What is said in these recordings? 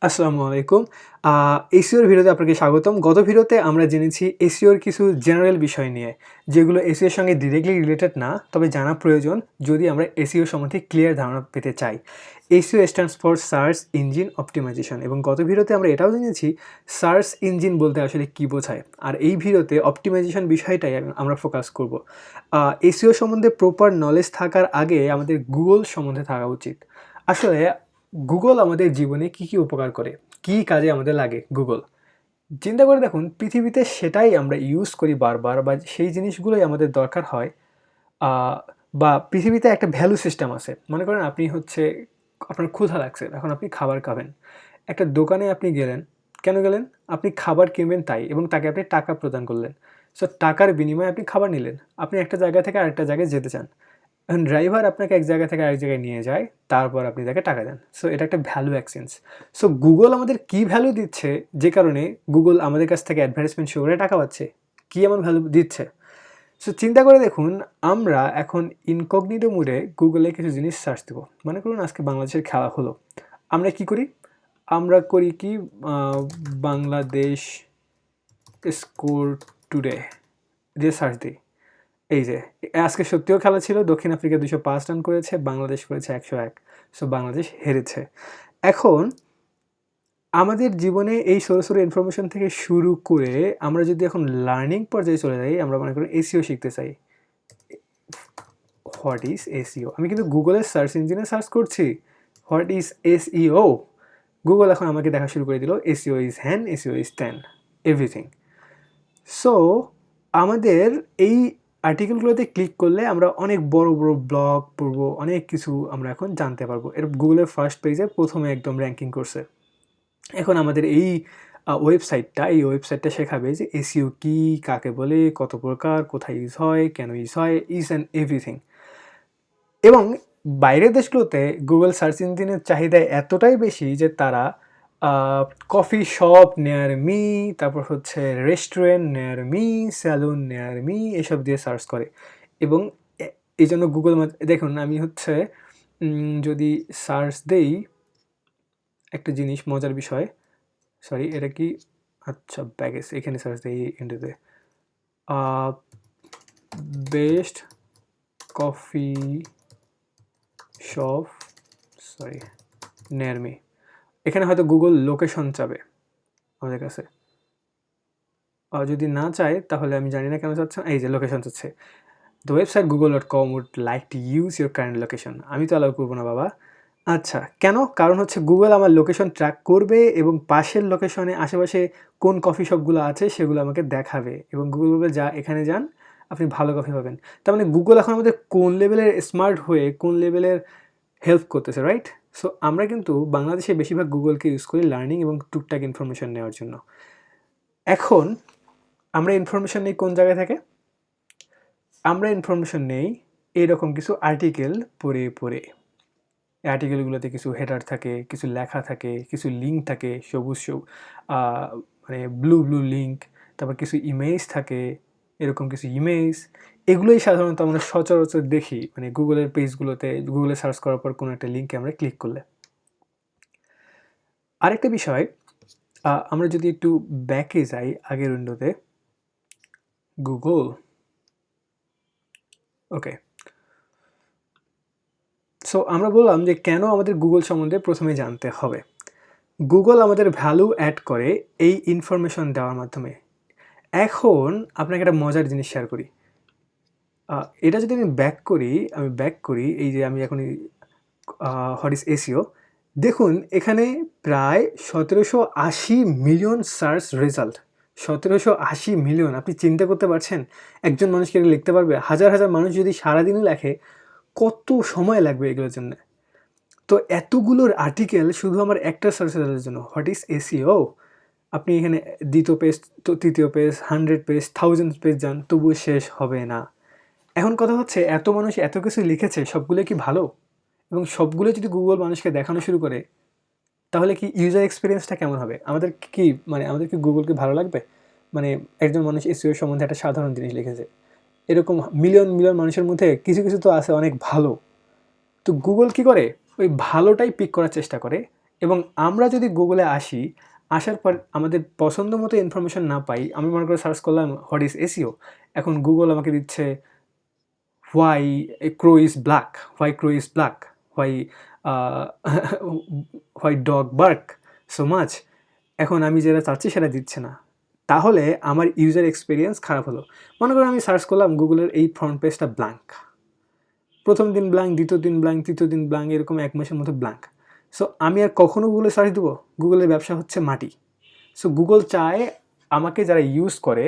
আসসালামু আলাইকুম। এসইওর ভিডিওতে আপনাকে স্বাগতম। গত ভিডিওতে আমরা জেনেছি এসইওর কিছু জেনারেল বিষয় নিয়ে, যেগুলো এসইওর সঙ্গে ডিরেক্টলি রিলেটেড না, তবে জানা প্রয়োজন যদি আমরা এসইও সম্বন্ধে ক্লিয়ার ধারণা পেতে চাই। SEO stands for search engine optimization এবং গত ভিডিওতে আমরা এটাও জেনেছি সার্চ ইঞ্জিন বলতে আসলে কী বোঝায়। আর এই ভিডিওতে অপটিমাইজেশন বিষয়টাই আমরা ফোকাস করব। এসইও সম্বন্ধে প্রপার নলেজ থাকার আগে আমাদের গুগল সম্বন্ধে থাকা উচিত। আসলে গুগল আমাদের জীবনে কী কী উপকার করে, কী কাজে আমাদের লাগে গুগল। চিন্তা করে দেখুন, পৃথিবীতে সেটাই আমরা ইউজ করি বারবার, বা সেই জিনিসগুলোই আমাদের দরকার হয়। বা পৃথিবীতে একটা ভ্যালু সিস্টেম আছে। মনে করেন আপনি আপনার ক্ষুধা লাগছে, এখন আপনি খাবার খাবেন। একটা দোকানে আপনি গেলেন, কেন গেলেন? আপনি খাবার কিনবেন তাই, এবং তাকে আপনি টাকা প্রদান করলেন। সো টাকার বিনিময়ে আপনি খাবার নিলেন। আপনি একটা জায়গা থেকে আরেকটা জায়গায় যেতে চান, এখন ড্রাইভার আপনাকে এক জায়গা থেকে আরেক জায়গায় নিয়ে যায়, তারপর আপনি তাকে টাকা দেন। সো এটা একটা ভ্যালু এক্সচেঞ্জ। সো গুগল আমাদের কী ভ্যালু দিচ্ছে, যে কারণে গুগল আমাদের কাছ থেকে অ্যাডভার্টাইজমেন্ট শো করে টাকা পাচ্ছে? কী এমন ভ্যালু দিচ্ছে? সো চিন্তা করে দেখুন, আমরা এখন ইনকগনিটো মোডে গুগলে কিছু জিনিস সার্চ দেবো। মনে করুন আজকে বাংলাদেশের খেলা হলো, আমরা কি করি? আমরা করি কি, বাংলাদেশ স্কোর টুডে দিয়ে সার্চ দিই। এই যে আজকে সত্যিও খেলা ছিল, দক্ষিণ আফ্রিকা 205 রান করেছে, বাংলাদেশ করেছে 101। সো বাংলাদেশ হেরেছে। এখন আমাদের জীবনে এই ছোটো ছোটো ইনফরমেশন থেকে শুরু করে আমরা যদি এখন লার্নিং পর্যায়ে চলে যাই, আমরা মনে করি এসইও শিখতে চাই। What is SEO? আমি কিন্তু গুগলের সার্চ ইঞ্জিনে সার্চ করছি হোয়াট ইজ এসইও। গুগল এখন আমাকে দেখা শুরু করে দিল এসইও ইজ হ্যান, এসইও ইজ ত্যান, এভরিথিং। সো আমাদের এই আর্টিকেলগুলোতে ক্লিক করলে আমরা অনেক বড় বড় ব্লগ পড়বো, অনেক কিছু আমরা এখন জানতে পারবো। এর গুগলের ফার্স্ট পেজে প্রথমে একদম র্যাঙ্কিং করছে। এখন আমাদের এই ওয়েবসাইটটা শেখাবে যে এসইও কী, কাকে বলে, কত প্রকার, কোথায় ইউজ হয়, কেন ইউজ হয়, ইজ অ্যান্ড এভরিথিং। এবং বাইরের দেশগুলোতে গুগল সার্চ ইঞ্জিনের চাহিদা এতটাই বেশি যে তারা কফি শপ নেয়ার মি, তারপর হচ্ছে রেস্টুরেন্ট নেয়ার মি, স্যালুন নেয়ার মি, এসব দিয়ে সার্চ করে। এবং এই জন্য গুগল দেখুন, আমি যদি সার্চ দেই একটা জিনিস, মজার বিষয়, সরি এটা কি, আচ্ছা ব্যাগেজ, এখানে সার্চ দিই ইন্ডিয়াতে বেস্ট কফি শপ, সরি নেয়ার মি। এখানে হয়তো গুগল লোকেশন চাবে আমাদের কাছে, যদি না চায় তাহলে আমি জানি না কেন চাচ্ছে না। এই যে লোকেশন চাচ্ছে, the website google.com would like to use your current location। আমি তো অ্যালাউ করবো না বাবা। আচ্ছা, কেন? কারণ গুগল আমার লোকেশন ট্র্যাক করবে এবং পাশের লোকেশনে আশেপাশে কোন কফি শপগুলো আছে সেগুলো আমাকে দেখাবে, এবং গুগল বলবে যা এখানে যান, আপনি ভালো কফি পাবেন। তার মানে গুগল এখন আমাদের কোন লেভেলের স্মার্ট হয়ে কোন লেভেলের হেল্প করতেছে, রাইট? সো আমরা কিন্তু বাংলাদেশে বেশিরভাগ গুগলকে ইউজ করি লার্নিং এবং টুকটাক ইনফরমেশন নেওয়ার জন্য। এখন আমরা ইনফরমেশন নিই কোন জায়গা থেকে? আমরা ইনফরমেশন নেই এরকম কিছু আর্টিকেল পড়ে পড়ে। এই আর্টিকেলগুলোতে কিছু হেডার থাকে, কিছু লেখা থাকে, কিছু লিঙ্ক থাকে, সবুজ মানে ব্লু লিঙ্ক, তারপর কিছু ইমেজ থাকে, এরকম কিছু ইমেজ। এগুলোই সাধারণত আমরা সচরাচর দেখি, মানে গুগলের পেজগুলোতে, গুগলে সার্চ করার পর কোনো একটা লিঙ্কে আমরা ক্লিক করলে। আরেকটা বিষয়, আমরা যদি একটু ব্যাকে যাই আগের উইন্ডোতে, গুগল, ওকে। সো আমরা বললাম যে কেন আমাদের গুগল সম্বন্ধে প্রথমে জানতে হবে। গুগল আমাদের ভ্যালু অ্যাড করে এই ইনফরমেশন দেওয়ার মাধ্যমে। এখন আপনাকে একটা মজার জিনিস শেয়ার করি। এটা যদি আমি ব্যাক করি, এই যে আমি এখন হোয়াট ইজ এসইও, দেখুন এখানে প্রায় 1780 মিলিয়ন সার্চ রেজাল্ট। 1780 মিলিয়ন, আপনি চিন্তা করতে পারছেন? একজন মানুষকে লিখতে পারবে? হাজার হাজার মানুষ যদি সারাদিনও লেখে, কত সময় লাগবে এগুলোর জন্য? তো এতগুলোর আর্টিকেল শুধু আমার একটা সার্চ রেজাল্টের জন্য, হোয়াট ইজ এসইও। আপনি এখানে দ্বিতীয় পেজ, তৃতীয় পেজ, 100 পেজ, 1000 পেজ যান, তবুও শেষ হবে না। এখন কথা হচ্ছে, এত মানুষ এত কিছু লিখেছে, সবগুলো কি ভালো? এবং সবগুলো যদি গুগল মানুষকে দেখানো শুরু করে, তাহলে কি ইউজার এক্সপিরিয়েন্সটা কেমন হবে? আমাদের কি গুগলকে ভালো লাগবে? মানে একজন মানুষ এসইও সম্বন্ধে একটা সাধারণ জিনিস লিখেছে, এরকম মিলিয়ন মিলিয়ন মানুষের মধ্যে কিছু কিছু তো আছে অনেক ভালো। তো গুগল কি করে? ওই ভালোটাই পিক করার চেষ্টা করে, এবং আমরা যদি গুগলে আসি, আসার পর আমাদের পছন্দ মতো ইনফরমেশন না পাই, আমি মনে করে সার্চ করলাম হোয়াট ইজ এসইও, এখন গুগল আমাকে দিচ্ছে why crow is black, why crow is black, why why dog bark so much. এখন আমি যেটা চাচ্ছি সেটা দিচ্ছে না, তাহলে আমার ইউজার এক্সপিরিয়েন্স খারাপ হলো। মনে করুন আমি সার্চ করলাম গুগলের এই ফ্রন্ট পেজটা ব্ল্যাঙ্ক, প্রথম দিন ব্ল্যাঙ্ক, দ্বিতীয় দিন ব্ল্যাঙ্ক, তৃতীয় দিন ব্ল্যাঙ্ক, এরকম 1 মাসের মতো ব্ল্যাঙ্ক। সো আমি আর কখনো গুগলে সার্চ দেবো? গুগলের ব্যবসা হচ্ছে মাটি। সো গুগল চায় আমাকে যারা ইউজ করে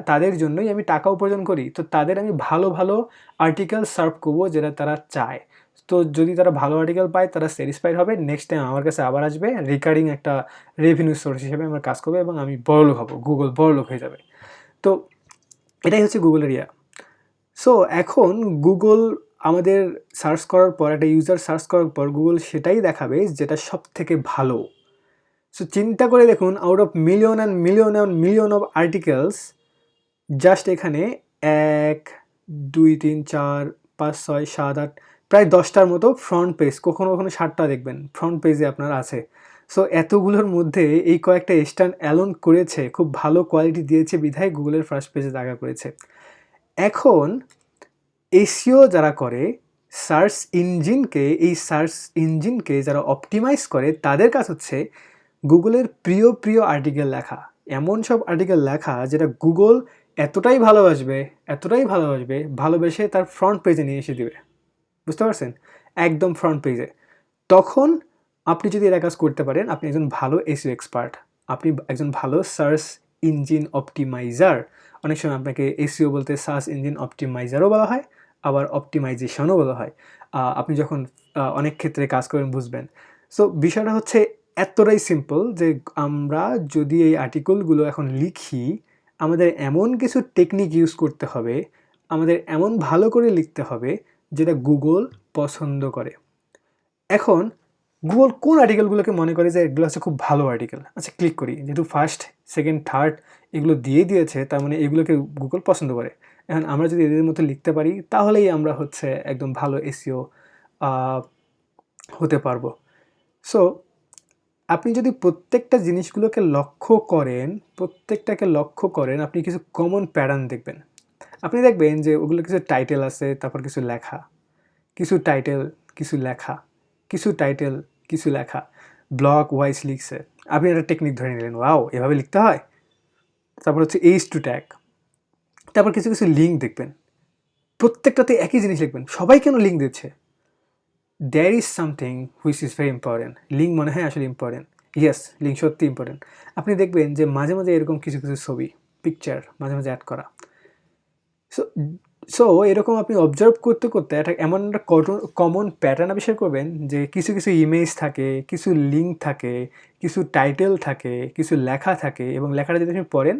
তাদের জন্যই আমি টাকা উপার্জন করি, তো তাদের আমি ভালো ভালো আর্টিকেল সার্ভ করবো যেটা তারা চায়। তো যদি তারা ভালো আর্টিকেল পায়, তারা স্যাটিসফাইড হবে, নেক্সট টাইম আমার কাছে আবার আসবে, রিকারিং একটা রেভিনিউ সোর্স হিসেবে আমার কাজ করবে এবং আমি বড়লোক হব, গুগল বড়লোক হয়ে যাবে। তো এটাই হচ্ছে গুগলের ইয়া। সো এখন গুগল আমাদের সার্চ করার পর, একটা ইউজার সার্চ করার পর গুগল সেটাই দেখাবে যেটা সব থেকে ভালো। সো চিন্তা করে দেখুন, out of million and million and million of articles, just এখানে 1 2 3 4 5 6 7 8 প্রায় 10টার মতো ফ্রন্ট পেজ, কখনো কখনো 7টা দেখবেন ফ্রন্ট পেজে আপনার আছে। সো এতগুলোর মধ্যে এই কয়েকটা স্ট্যান্ড অ্যালোন করেছে, খুব ভালো কোয়ালিটি দিয়েছে বিধায় গুগলের ফার্স্ট পেজে জায়গা করেছে। এখন এসইও যারা করে, সার্চ ইঞ্জিনকে যারা অপটিমাইজ করে, তাদের কাজ হচ্ছে গুগলের প্রিয় প্রিয় আর্টিকেল লেখা, এমন সব আর্টিকেল লেখা যেটা গুগল এতটাই ভালোবেসে তার ফ্রন্ট পেজে নিয়ে এসে দিবে। বুঝতে পারছেন? একদম ফ্রন্ট পেজে। তখন আপনি যদি এটা কাজ করতে পারেন, আপনি একজন ভালো এসইও এক্সপার্ট, আপনি একজন ভালো সার্চ ইঞ্জিন অপটিমাইজার। অনেক সময় আপনাকে এসইও বলতে সার্চ ইঞ্জিন অপটিমাইজারও বলা হয়, আবার অপটিমাইজেশনও বলা হয়। আপনি যখন অনেক ক্ষেত্রে কাজ করেন বুঝবেন। সো বিষয়টা হচ্ছে এতটাই সিম্পল যে আমরা যদি এই আর্টিকেলগুলো এখন লিখি, আমাদের এমন কিছু টেকনিক ইউজ করতে হবে, আমাদের এমন ভালো করে লিখতে হবে যেটা গুগল পছন্দ করে। এখন গুগল কোন আর্টিকেলগুলোকে মনে করে যে এগুলো হচ্ছে খুব ভালো আর্টিকেল? আচ্ছা, ক্লিক করি। যেহেতু ফার্স্ট, সেকেন্ড, থার্ড এগুলো দিয়ে দিয়েছে, তার মানে এগুলোকে গুগল পছন্দ করে। এখন আমরা যদি এদের মতো লিখতে পারি, তাহলেই আমরা হচ্ছে একদম ভালো এসইও হতে পারবো। সো আপনি যদি প্রত্যেকটা জিনিসগুলোকে লক্ষ্য করেন, আপনি কিছু কমন প্যাটার্ন দেখবেন। আপনি দেখবেন যে ওগুলো কিছু টাইটেল আছে, তারপর কিছু লেখা, কিছু টাইটেল, কিছু লেখা, কিছু টাইটেল, কিছু লেখা, ব্লক ওয়াইজ লিখছে। আপনি একটা টেকনিক ধরে নিলেন, ওয়াও এভাবে লিখতে হয়। তারপর হচ্ছে এইচ টু ট্যাগ, তারপর কিছু কিছু লিঙ্ক দেখবেন, প্রত্যেকটাতে একই জিনিস লিখবেন। সবাই কেন লিঙ্ক দিচ্ছে? There is something which is very important. Link মনে হয় আসলে ইম্পর্টেন্ট। ইয়েস, লিঙ্ক সত্যি ইম্পর্টেন্ট। আপনি দেখবেন যে মাঝে মাঝে এরকম কিছু কিছু ছবি, পিকচার মাঝে মাঝে অ্যাড করা। সো সো এরকম আপনি অবজার্ভ করতে করতে এমন একটা কমন প্যাটার্ন আবিষ্কার করবেন যে কিছু কিছু ইমেজ থাকে, কিছু লিঙ্ক থাকে, কিছু টাইটেল থাকে, কিছু লেখা থাকে, এবং লেখাটা যদি আপনি পড়েন,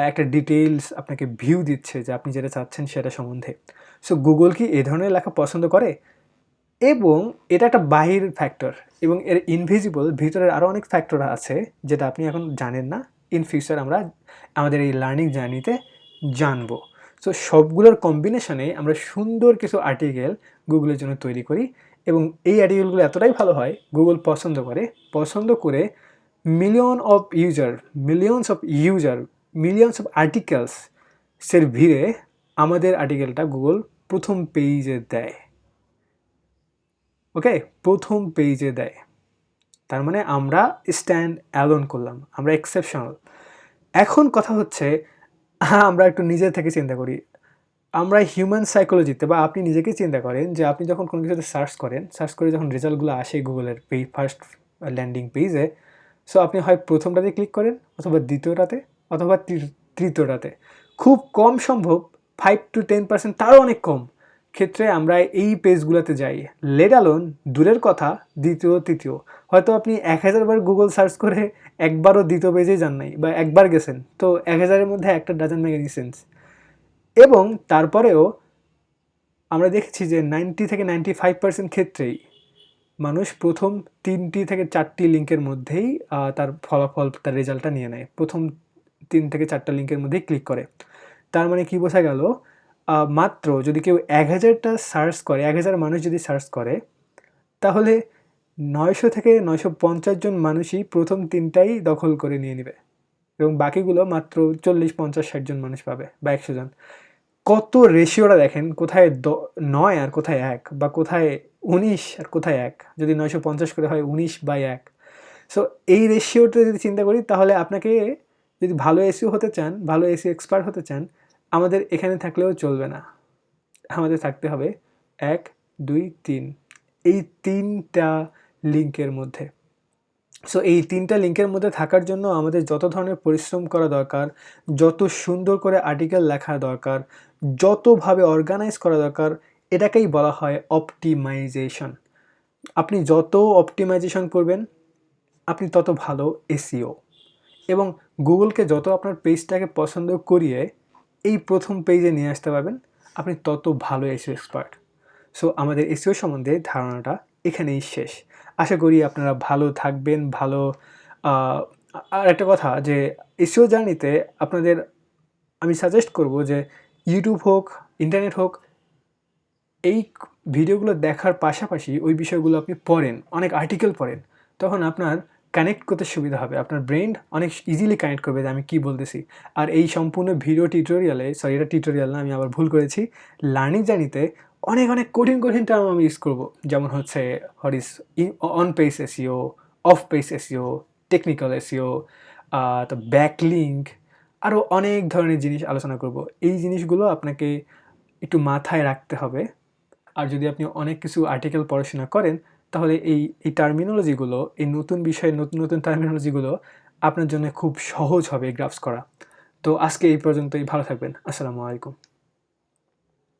একটা ডিটেইলস আপনাকে ভিউ দিচ্ছে যে আপনি যেটা চাচ্ছেন সেটা সম্বন্ধে। সো গুগল কি এই ধরনের লেখা পছন্দ করে? এবং এটা একটা বাহির ফ্যাক্টর, এবং এর ইনভিজিবল ভিতরের আরও অনেক ফ্যাক্টর আছে যেটা আপনি এখন জানেন না। ইন ফিউচার আমরা আমাদের এই লার্নিং জার্নিতে জানবো। সো সবগুলোর কম্বিনেশনে আমরা সুন্দর কিছু আর্টিকেল গুগলের জন্য তৈরি করি, এবং এই আর্টিকেলগুলো এতটাই ভালো হয় গুগল পছন্দ করে মিলিয়নস অফ আর্টিকেলসের ভিড়ে আমাদের আর্টিকেলটা গুগল প্রথম পেজে দেয়। ওকে, প্রথম পেজে দেয়। তার মানে আমরা স্ট্যান্ড অ্যালোন করলাম, আমরা এক্সেপশনাল। এখন কথা হচ্ছে, আমরা একটু নিজে থেকে চিন্তা করি। আমরা হিউম্যান সাইকোলজিতে, বা আপনি নিজেকে চিন্তা করেন যে আপনি যখন কোনো কিছুতে সার্চ করে যখন রেজাল্টগুলো আসে গুগলের ফার্স্ট ল্যান্ডিং পেজে, সো আপনি হয় প্রথমটাতে ক্লিক করেন, অথবা দ্বিতীয়টাতে, অথবা তৃতীয়টাতে। খুব কম সম্ভব 5-10%, তারও অনেক কম ক্ষেত্রে আমরা এই পেজগুলোতে যাই। লেট অ্যালোন দূরের কথা দ্বিতীয়, তৃতীয়। হয়তো আপনি 1000 বার গুগল সার্চ করে একবারও দ্বিতীয় পেজেই যান নাই, বা একবার গেছেন, তো 1000-এর মধ্যে একটা ডাজন্ট মেক এনি সেন্স। এবং তারপরেও আমরা দেখেছি যে 90-95% ক্ষেত্রেই মানুষ প্রথম 3-4টি লিঙ্কের মধ্যেই তার ফলাফল, তার রেজাল্টটা নিয়ে নেয়। প্রথম 3-4টা লিঙ্কের মধ্যেই ক্লিক করে। তার মানে কি বোঝা গেল? মাত্র যদি কেউ 1000টা সার্চ করে, 1000 মানুষ যদি সার্চ করে, তাহলে 900 থেকে 950 জন মানুষই প্রথম 3টাই দখল করে নিয়ে নেবে এবং বাকিগুলো মাত্র 40, 50, 60 জন মানুষ পাবে বা 100 জন। কত রেশিওটা দেখেন, কোথায় 9 আর কোথায় 1, বা কোথায় 19 আর কোথায় 1, যদি 950 করে হয় 19/1। সো এই রেশিওটা যদি চিন্তা করি, তাহলে আপনাকে যদি ভালো এসইও হতে চান, ভালো এসইও এক্সপার্ট হতে চান, আমাদের এখানে থাকলেও চলবে না। আমাদের থাকতে হবে 1, 2, 3 এই 3টা লিঙ্কের মধ্যে। সো এই 3টা লিঙ্কের মধ্যে থাকার জন্য আমাদের যত ধরনের পরিশ্রম করা দরকার, যত সুন্দর করে আর্টিকেল লেখা দরকার, যতভাবে অর্গানাইজ করা দরকার, এটাকেই বলা হয় অপটিমাইজেশন। আপনি যত অপটিমাইজেশন করবেন, আপনি তত ভালো এসইও, এবং গুগলকে যত আপনার পেজটাকে পছন্দ করিয়ে এই প্রথম পেজে নিয়ে আসতে পারবেন, আপনি তত ভালো এসইও এক্সপার্ট। সো আমাদের এসইও সম্বন্ধে ধারণাটা এখানেই শেষ। আশা করি আপনারা ভালো থাকবেন। আর একটা কথা, যে এসইও জার্নিতে আপনাদের আমি সাজেস্ট করব যে ইউটিউব হোক, ইন্টারনেট হোক, এই ভিডিওগুলো দেখার পাশাপাশি ওই বিষয়গুলো আপনি পড়েন, অনেক আর্টিকেল পড়েন, তখন আপনার কানেক্ট করতে সুবিধা হবে। আপনার ব্রেন অনেক ইজিলি কানেক্ট করবে যে আমি কী বলতেছি। আর এই সম্পূর্ণ ভিডিও টিউটোরিয়ালে, সরি এটা টিউটোরিয়াল না, আমি আবার ভুল করেছি, লার্নিং জার্নিতে অনেক অনেক কঠিন কঠিন টার্ম আমি ইউজ করব, যেমন হচ্ছে what is on page SEO, of page SEO, technical SEO, তো ব্যাকলিঙ্ক, আরও অনেক ধরনের জিনিস আলোচনা করব। এই জিনিসগুলো আপনাকে একটু মাথায় রাখতে হবে। আর যদি আপনি অনেক কিছু আর্টিকেল পড়াশোনা করেন, তাহলে এই টার্মিনোলজিগুলো, এই নতুন বিষয়ের নতুন নতুন টার্মিনোলজিগুলো আপনার জন্য খুব সহজ হবে গ্রাস্প করা। তো আজকে এই পর্যন্তই। ভালো থাকবেন। আসসালামু আলাইকুম।